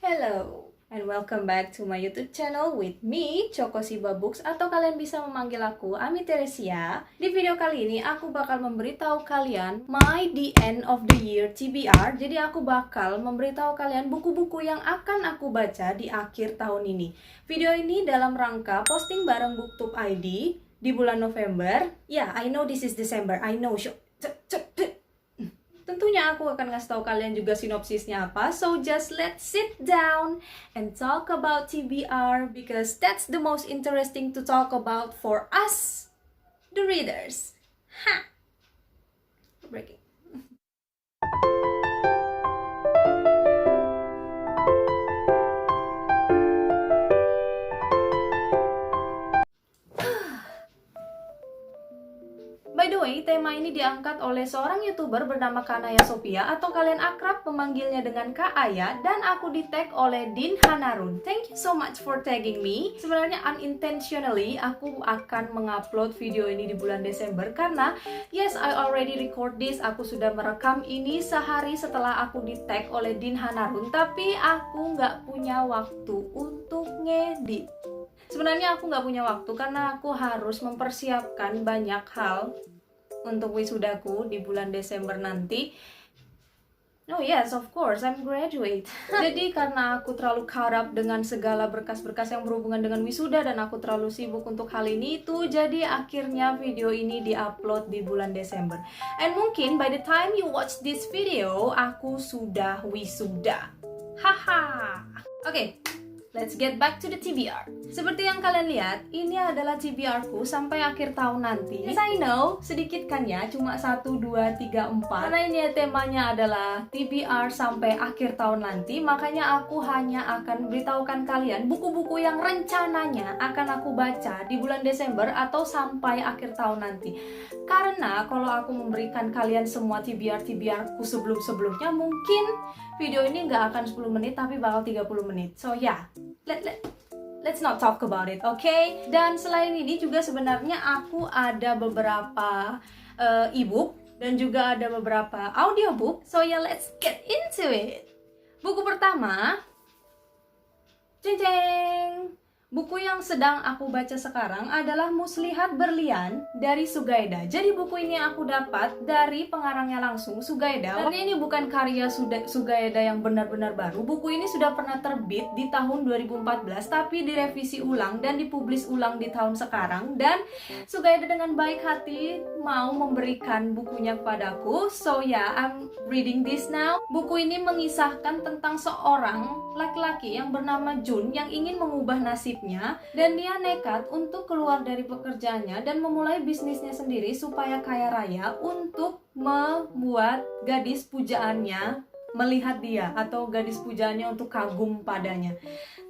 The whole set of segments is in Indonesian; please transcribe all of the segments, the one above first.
Hello and welcome back to my YouTube channel with me, Chokosiba Books, atau kalian bisa memanggil aku Ami Teresia. Di video kali ini aku bakal memberitahu kalian my the end of the year TBR. Jadi aku bakal memberitahu kalian buku-buku yang akan aku baca di akhir tahun ini. Video ini dalam rangka posting bareng BookTube ID di bulan November. Yeah, I know this is December. I know. Tentunya aku akan ngasih tahu kalian juga sinopsisnya apa. So just let's sit down and talk about TBR because that's the most interesting to talk about for us, the readers. Ha! Breaking. By the way, tema ini diangkat oleh seorang YouTuber bernama Kanaya Sophia atau kalian akrab memanggilnya dengan Kak Aya, dan aku di-tag oleh Din Hanarun. Thank you so much for tagging me. Sebenarnya unintentionally aku akan mengupload video ini di bulan Desember karena yes, I already record this. Aku sudah merekam ini sehari setelah aku di-tag oleh Din Hanarun, tapi aku nggak punya waktu untuk ngedit. Sebenarnya aku nggak punya waktu karena aku harus mempersiapkan banyak hal untuk wisudaku di bulan Desember nanti. Oh yes, of course, I'm graduate. Jadi karena aku terlalu caught up dengan segala berkas-berkas yang berhubungan dengan wisuda dan aku terlalu sibuk untuk hal ini itu, jadi akhirnya video ini di-upload di bulan Desember. And mungkin by the time you watch this video, aku sudah wisuda. Haha. Oke. Let's get back to the TBR. Seperti yang kalian lihat, ini adalah TBR-ku sampai akhir tahun nanti. Yes, I know, sedikit kan ya, cuma 1, 2, 3, 4. Karena ini temanya adalah TBR sampai akhir tahun nanti, makanya aku hanya akan beritahukan kalian buku-buku yang rencananya akan aku baca di bulan Desember atau sampai akhir tahun nanti. Karena kalau aku memberikan kalian semua TBR-TBR-ku sebelum-sebelumnya, mungkin video ini nggak akan 10 menit tapi bakal 30 menit. So yeah, let's not talk about it, okay? Dan selain ini juga sebenarnya aku ada beberapa ebook dan juga ada beberapa audiobook. So yeah, let's get into it. Buku pertama, jeng jeng. Buku yang sedang aku baca sekarang adalah Muslihat Berlian dari Sugaida. Jadi buku ini aku dapat dari pengarangnya langsung, Sugaida. Karena ini bukan karya Sugaida yang benar-benar baru. Buku ini sudah pernah terbit di tahun 2014, tapi direvisi ulang dan dipublis ulang di tahun sekarang. Dan Sugaida dengan baik hati mau memberikan bukunya kepadaku. So yeah, I'm reading this now. Buku ini mengisahkan tentang seorang laki-laki yang bernama Jun yang ingin mengubah nasibnya, dan dia nekat untuk keluar dari pekerjaannya dan memulai bisnisnya sendiri supaya kaya raya untuk membuat gadis pujaannya melihat dia atau gadis pujaannya untuk kagum padanya.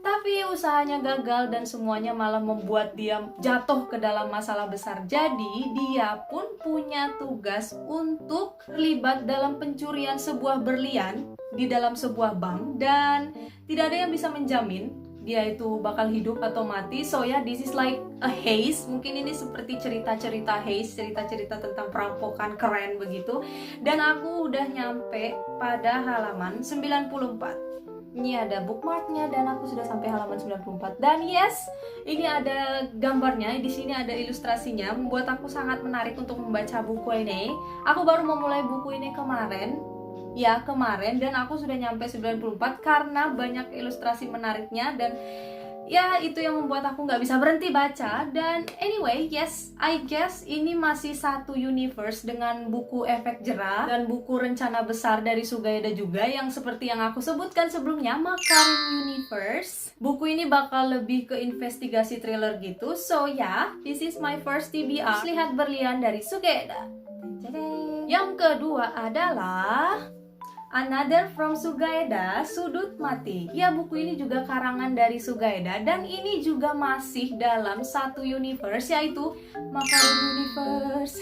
Tapi usahanya gagal dan semuanya malah membuat dia jatuh ke dalam masalah besar. Jadi dia pun punya tugas untuk terlibat dalam pencurian sebuah berlian di dalam sebuah bank, dan tidak ada yang bisa menjamin dia itu bakal hidup atau mati. So ya, this is like a heist. Mungkin ini seperti cerita-cerita heist, cerita-cerita tentang perampokan keren begitu. Dan aku udah nyampe pada halaman 94. Ini ada bookmarknya dan aku sudah sampai halaman 94. Dan yes, ini ada gambarnya, di sini ada ilustrasinya, membuat aku sangat menarik untuk membaca buku ini. Aku baru memulai buku ini kemarin, dan aku sudah nyampe 94 karena banyak ilustrasi menariknya, dan ya itu yang membuat aku nggak bisa berhenti baca. Dan anyway, yes, I guess ini masih satu universe dengan buku Efek Jerah dan buku Rencana Besar dari Sugaida juga, yang seperti yang aku sebutkan sebelumnya, Makarin Universe. Buku ini bakal lebih ke investigasi thriller gitu. So yeah, this is my first TBR, Muslihat Berlian dari Sugaida. Yang kedua adalah Another from Sugaida, Sudut Mati. Ya, buku ini juga karangan dari Sugaida dan ini juga masih dalam satu universe, yaitu Makarin Universe.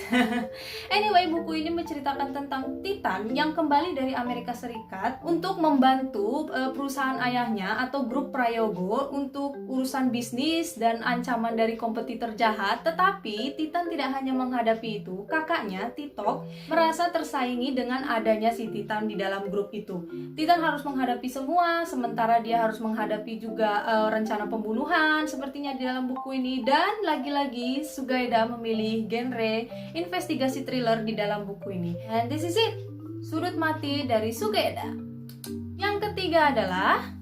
Anyway, buku ini menceritakan tentang Titan yang kembali dari Amerika Serikat untuk membantu perusahaan ayahnya atau grup Prayogo untuk urusan bisnis dan ancaman dari kompetitor jahat. Tetapi Titan tidak hanya menghadapi itu, kakaknya Titok merasa tersaingi dengan adanya si Titan di dalam dalam grup itu. Titan harus menghadapi semua, sementara dia harus menghadapi juga rencana pembunuhan sepertinya di dalam buku ini. Dan lagi-lagi Sugaida memilih genre investigasi thriller di dalam buku ini. And this is it, Sudut Mati dari Sugaida. Yang ketiga adalah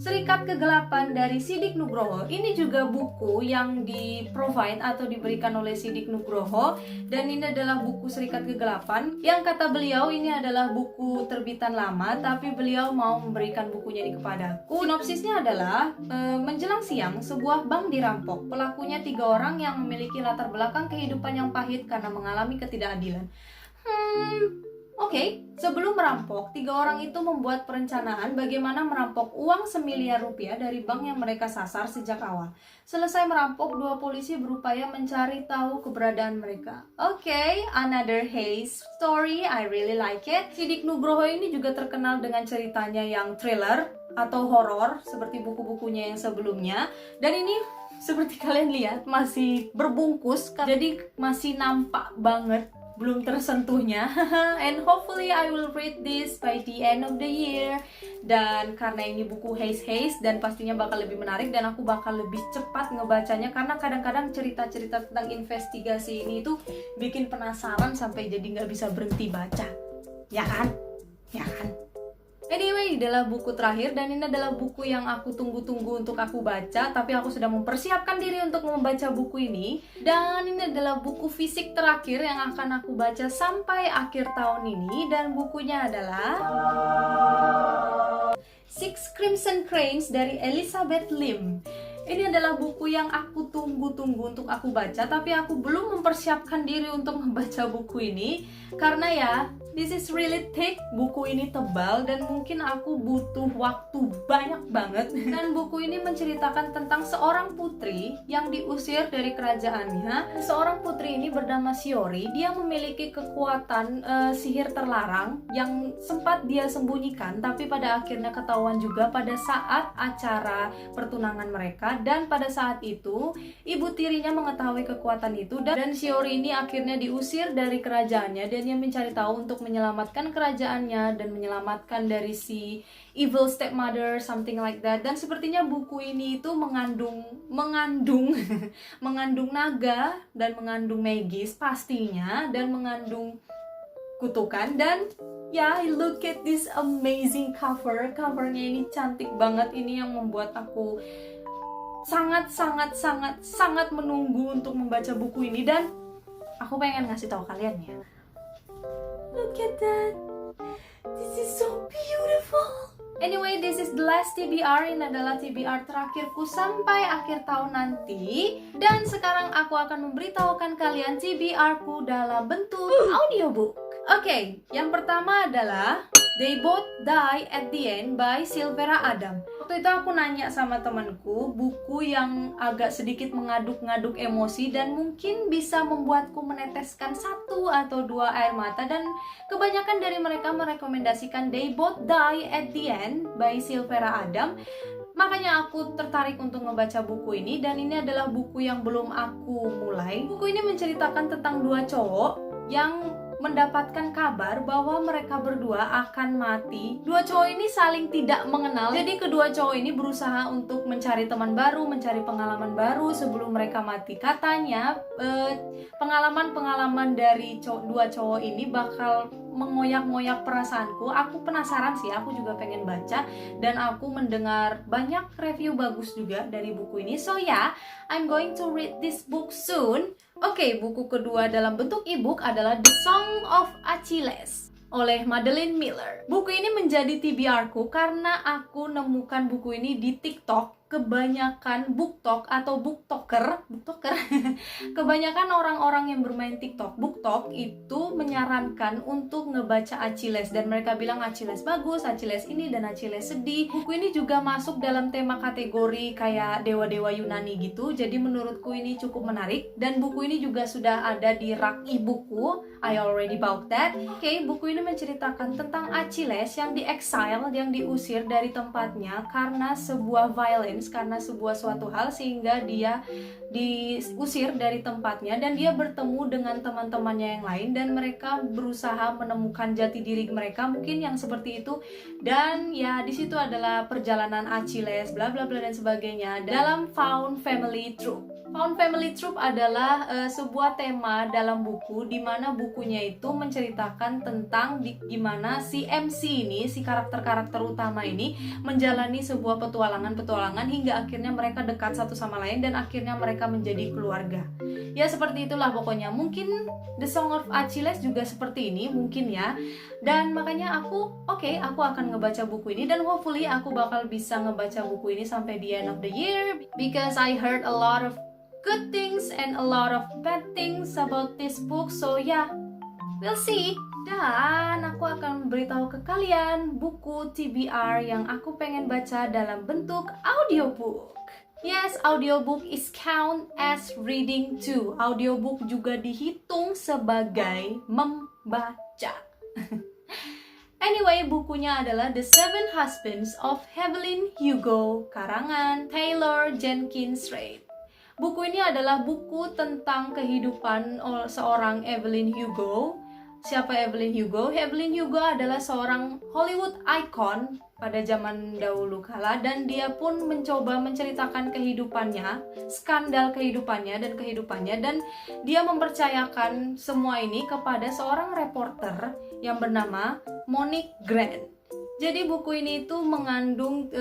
Serikat Kegelapan dari Sidik Nugroho. Ini juga buku yang di-provide atau diberikan oleh Sidik Nugroho. Dan ini adalah buku Serikat Kegelapan yang kata beliau ini adalah buku terbitan lama, tapi beliau mau memberikan bukunya ini kepadaku. Sinopsisnya adalah menjelang siang, sebuah bank dirampok. Pelakunya 3 orang yang memiliki latar belakang kehidupan yang pahit karena mengalami ketidakadilan. Oke, sebelum merampok, 3 orang itu membuat perencanaan bagaimana merampok uang *1 miliar rupiah dari bank yang mereka sasar sejak awal. Selesai merampok, 2 polisi berupaya mencari tahu keberadaan mereka. Oke, another heist story, I really like it. Sidik Nugroho ini juga terkenal dengan ceritanya yang thriller atau horor seperti buku-bukunya yang sebelumnya. Dan ini seperti kalian lihat masih berbungkus, jadi masih nampak banget belum tersentuhnya. And hopefully I will read this by the end of the year. Dan karena ini buku haze dan pastinya bakal lebih menarik dan aku bakal lebih cepat ngebacanya, karena kadang-kadang cerita-cerita tentang investigasi ini tuh bikin penasaran sampai jadi nggak bisa berhenti baca. Ya kan? Ya kan? Anyway, ini adalah buku terakhir dan ini adalah buku yang aku tunggu-tunggu untuk aku baca, tapi aku sudah mempersiapkan diri untuk membaca buku ini. Dan ini adalah buku fisik terakhir yang akan aku baca sampai akhir tahun ini, dan bukunya adalah Six Crimson Cranes dari Elizabeth Lim. Ini adalah buku yang aku tunggu-tunggu untuk aku baca, tapi aku belum mempersiapkan diri untuk membaca buku ini karena ya, this is really thick. Buku ini tebal dan mungkin aku butuh waktu banyak banget. Dan buku ini menceritakan tentang seorang putri yang diusir dari kerajaannya. Seorang putri ini bernama Shiori. Dia memiliki kekuatan sihir terlarang yang sempat dia sembunyikan, tapi pada akhirnya ketahuan juga pada saat acara pertunangan mereka. Dan pada saat itu ibu tirinya mengetahui kekuatan itu, dan Shiori ini akhirnya diusir dari kerajaannya, dan dia mencari tahu untuk menyelamatkan kerajaannya dan menyelamatkan dari si evil stepmother, something like that. Dan sepertinya buku ini itu mengandung mengandung naga dan mengandung magis pastinya, dan mengandung kutukan. Dan ya, look at this amazing covernya ini cantik banget. Ini yang membuat aku sangat menunggu untuk membaca buku ini, dan aku pengen ngasih tahu kalian ya. Look at that. This is so beautiful. Anyway, this is the last TBR. Ini adalah TBR terakhirku sampai akhir tahun nanti. Dan sekarang aku akan memberitahukan kalian TBR-ku dalam bentuk audiobook. Oke, yang pertama adalah They Both Die at the End by Silvera Adam. Waktu itu aku nanya sama temanku, buku yang agak sedikit mengaduk-ngaduk emosi dan mungkin bisa membuatku meneteskan 1 atau 2 air mata, dan kebanyakan dari mereka merekomendasikan They Both Die at the End by Silvera Adam. Makanya aku tertarik untuk membaca buku ini, dan ini adalah buku yang belum aku mulai. Buku ini menceritakan tentang 2 cowok yang mendapatkan kabar bahwa mereka berdua akan mati. 2 cowok ini saling tidak mengenal, jadi kedua cowok ini berusaha untuk mencari teman baru, mencari pengalaman baru sebelum mereka mati. Katanya pengalaman-pengalaman dari 2 cowok ini bakal mengoyak-ngoyak perasaanku. Aku penasaran sih, aku juga pengen baca, dan aku mendengar banyak review bagus juga dari buku ini. So yeah, I'm going to read this book soon. Oke, buku kedua dalam bentuk ebook adalah The Song of Achilles oleh Madeline Miller. Buku ini menjadi TBR-ku karena aku nemukan buku ini di TikTok. Kebanyakan booktok atau booktoker kebanyakan orang-orang yang bermain TikTok, booktok itu menyarankan untuk ngebaca Achilles, dan mereka bilang Achilles bagus, Achilles ini, dan Achilles sedih. Buku ini juga masuk dalam tema kategori kayak dewa-dewa Yunani gitu, jadi menurutku ini cukup menarik, dan buku ini juga sudah ada di rak e-buku. I already bought that. Oke, buku ini menceritakan tentang Achilles yang di-exile, yang diusir dari tempatnya karena sebuah violence James karena suatu hal sehingga dia diusir dari tempatnya dan dia bertemu dengan teman-temannya yang lain dan mereka berusaha menemukan jati diri mereka mungkin yang seperti itu. Dan ya di situ adalah perjalanan Achilles bla bla bla dan sebagainya dalam Found Family Troupe. Found Family Troupe adalah sebuah tema dalam buku di mana bukunya itu menceritakan tentang gimana si MC ini, si karakter-karakter utama ini menjalani sebuah petualangan-petualangan hingga akhirnya mereka dekat satu sama lain dan akhirnya mereka menjadi keluarga. Ya seperti itulah pokoknya. Mungkin The Song of Achilles juga seperti ini, mungkin ya. Dan makanya aku akan ngebaca buku ini dan hopefully aku bakal bisa ngebaca buku ini sampai the end of the year because I heard a lot of good things and a lot of bad things about this book. So yeah, we'll see. Dan aku akan beritahu ke kalian buku TBR yang aku pengen baca dalam bentuk audiobook. Yes, audiobook is count as reading too. Audiobook juga dihitung sebagai membaca. Anyway, bukunya adalah The Seven Husbands of Evelyn Hugo, karangan Taylor Jenkins Reid. Buku ini adalah buku tentang kehidupan seorang Evelyn Hugo. Siapa Evelyn Hugo? Evelyn Hugo adalah seorang Hollywood icon pada zaman dahulu kala dan dia pun mencoba menceritakan kehidupannya, skandal kehidupannya dan dia mempercayakan semua ini kepada seorang reporter yang bernama Monique Grant. Jadi buku ini tuh mengandung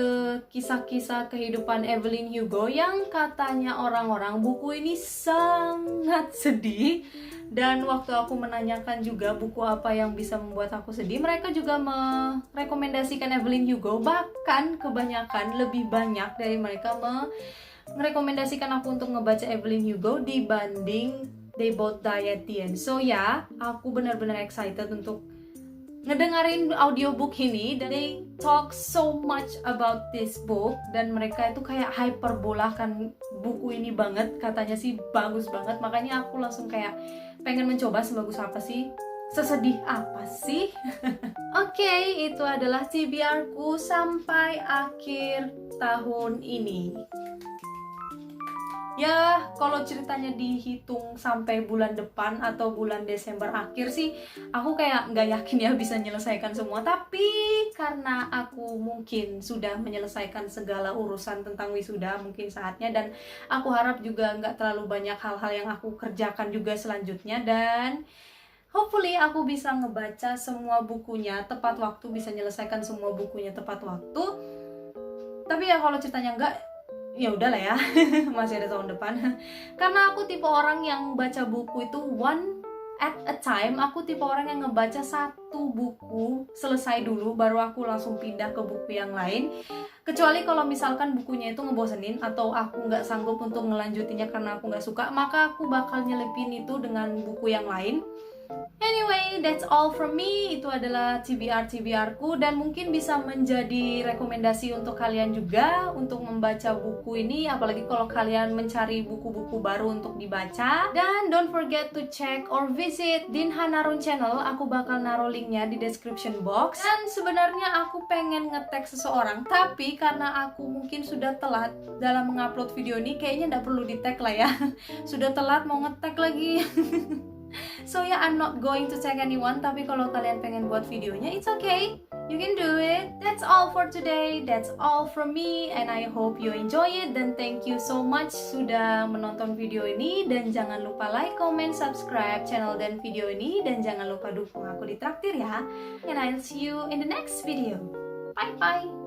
kisah-kisah kehidupan Evelyn Hugo yang katanya orang-orang buku ini sangat sedih. Dan waktu aku menanyakan juga buku apa yang bisa membuat aku sedih, mereka juga merekomendasikan Evelyn Hugo. Bahkan kebanyakan, lebih banyak dari mereka merekomendasikan aku untuk ngebaca Evelyn Hugo dibanding They Both Die at the End. So ya, aku benar-benar excited untuk ngedengerin audiobook ini. Dan they talk so much about this book dan mereka itu kayak hyperbolakan buku ini banget, katanya sih bagus banget. Makanya aku langsung kayak pengen mencoba sebagus apa sih, sesedih apa sih. Oke, itu adalah TBR ku sampai akhir tahun ini. Ya, kalau ceritanya dihitung sampai bulan depan atau bulan Desember akhir sih, aku kayak nggak yakin ya bisa menyelesaikan semua. Tapi karena aku mungkin sudah menyelesaikan segala urusan tentang wisuda, mungkin saatnya. Dan aku harap juga nggak terlalu banyak hal-hal yang aku kerjakan juga selanjutnya. Dan hopefully aku bisa ngebaca semua bukunya tepat waktu, bisa menyelesaikan semua bukunya tepat waktu. Tapi ya kalau ceritanya nggak, ya udahlah ya. Masih ada tahun depan. Karena aku tipe orang yang baca buku itu one at a time. Aku tipe orang yang ngebaca satu buku selesai dulu baru aku langsung pindah ke buku yang lain. Kecuali kalau misalkan bukunya itu ngebosenin atau aku nggak sanggup untuk ngelanjutinnya karena aku nggak suka, maka aku bakal nyelipin itu dengan buku yang lain. Anyway, that's all from me. Itu adalah TBR ku dan mungkin bisa menjadi rekomendasi untuk kalian juga untuk membaca buku ini, apalagi kalau kalian mencari buku-buku baru untuk dibaca. Dan don't forget to check or visit Din Hanarun channel. Aku bakal naruh linknya di description box. Dan sebenarnya aku pengen nge-tag seseorang, tapi karena aku mungkin sudah telat dalam mengupload video ini, kayaknya nggak perlu di-tag lah ya. Sudah telat mau nge-tag lagi. So yeah, I'm not going to tag anyone. Tapi kalau kalian pengen buat videonya, it's okay, you can do it. That's all for today. That's all from me and I hope you enjoy it. Dan thank you so much sudah menonton video ini. Dan jangan lupa like, comment, subscribe channel dan video ini. Dan jangan lupa dukung aku di Traktir ya. And I'll see you in the next video. Bye bye.